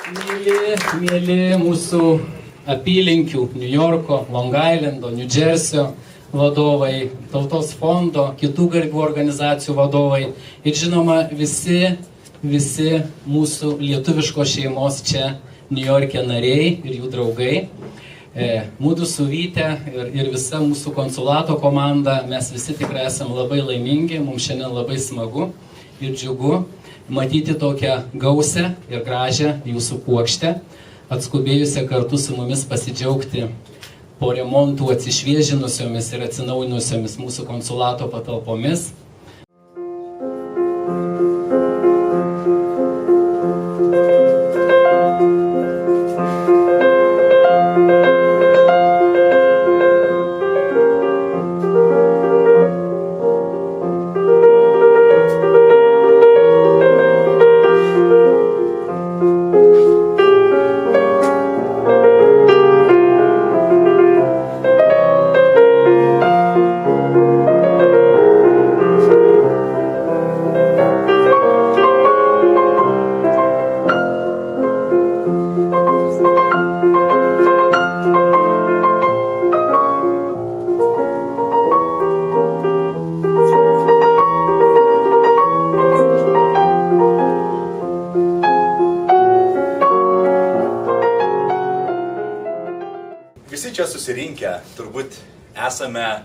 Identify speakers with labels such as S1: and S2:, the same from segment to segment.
S1: Mėly mūsų apylinkių, New Yorko, Long Islando, New Jersey vadovai, Tautos fondo, kitų garbių organizacijų vadovai ir žinoma visi mūsų lietuviškos šeimos čia New York'e nariai ir jų draugai. Mūdu su Vyte ir visa mūsų konsulato komanda, mes visi tikrai esame labai laimingi, mums šiandien labai smagu ir džiugu matyti tokią gausę ir gražią jūsų puokštę, atskubėjusią kartu su mumis pasidžiaugti po remontų atsišviežinusiomis ir atsinaujinusiomis mūsų konsulato patalpomis.
S2: Visi čia susirinkę, turbūt esame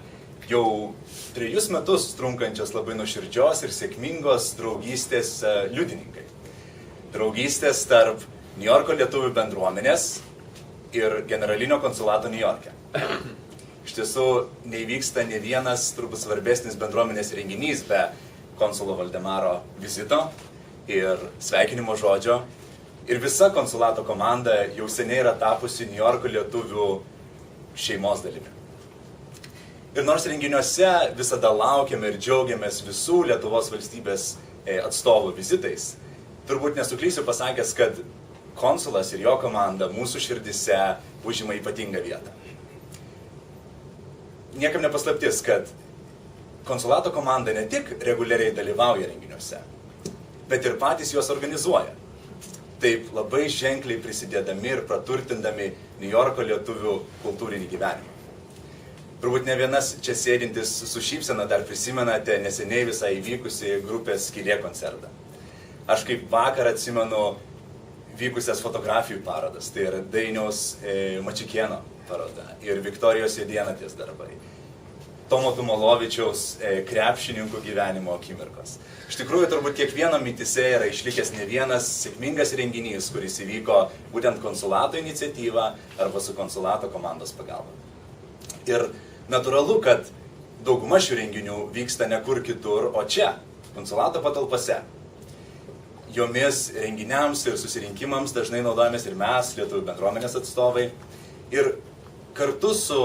S2: jau 3 metus trunkančios labai nuoširdžios ir sėkmingos draugystės liudininkai. Draugystės tarp Niujorko lietuvių bendruomenės ir generalinio konsulato Niujorke. Iš tiesų, neįvyksta ne vienas turbūt svarbesnis bendruomenės renginys be konsulo Valdemaro vizito ir sveikinimo žodžio. Ir visa konsulato komanda jau seniai yra tapusi Niujorko lietuvių šeimos dalimi. Ir nors renginiuose visada laukiame ir džiaugiamės visų Lietuvos valstybės atstovų vizitais, turbūt nesuklysiu pasakęs, kad konsulas ir jo komanda mūsų širdise užima ypatingą vietą. Niekam nepaslaptis, kad konsulato komanda ne tik reguliariai dalyvauja renginiuose, bet ir patys juos organizuoja. Taip labai ženkliai prisidėdami ir praturtindami Niujorko lietuvių kultūrinį gyvenimą. Turbūt ne vienas čia sėdintis su šypsena dar prisimenate neseniai visai įvykusi grupės Skylė koncertą. Aš kaip vakar atsimenu vykusias fotografijų parodas, tai yra Dainiaus Mačikėno paroda ir Viktorijos Jėdienatės darbai, Tomo Tumolovičiaus krepšininkų gyvenimo akimirkos. Iš tikrųjų, turbūt kiekvieno mintyse yra išlikęs ne vienas sėkmingas renginys, kuris įvyko būtent konsulato iniciatyva arba su konsulato komandos pagalba. Ir natūralu, kad dauguma šių renginių vyksta ne kur kitur, o čia, konsulato patalpose. Jomis renginiams ir susirinkimams dažnai naudojamės ir mes, lietuvių bendruomenės atstovai. Ir kartu su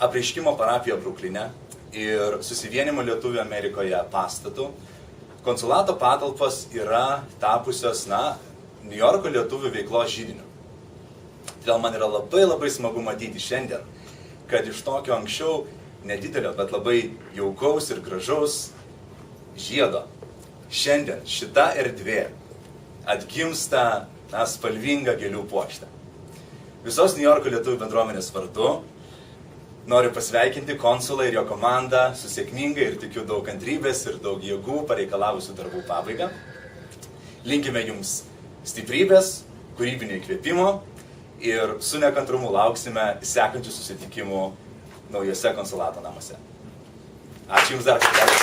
S2: Apreiškimo parapija Brukline ir Susivienimo lietuvių Amerikoje pastatu, konsulato patalpos yra tapusios, Niujorko lietuvių veiklos židiniu. Todėl man yra labai smagu matyti šiandien, kad iš tokio anksčiau nedidelio, bet labai jaukaus ir gražaus žiedo šiandien šita erdvė atgimsta spalvinga gėlių puokštė. Visos Niujorko lietuvių bendruomenės vardu noriu pasveikinti konsulą ir jo komandą su sėkmingai ir tikiu daug kantrybės ir daug jėgų pareikalavusių darbų pabaigą. Linkime jums stiprybės, kūrybinio įkvėpimo ir su nekantrumu lauksime sekančių susitikimų naujose konsulato namuose. Ačiū jums dar kartą.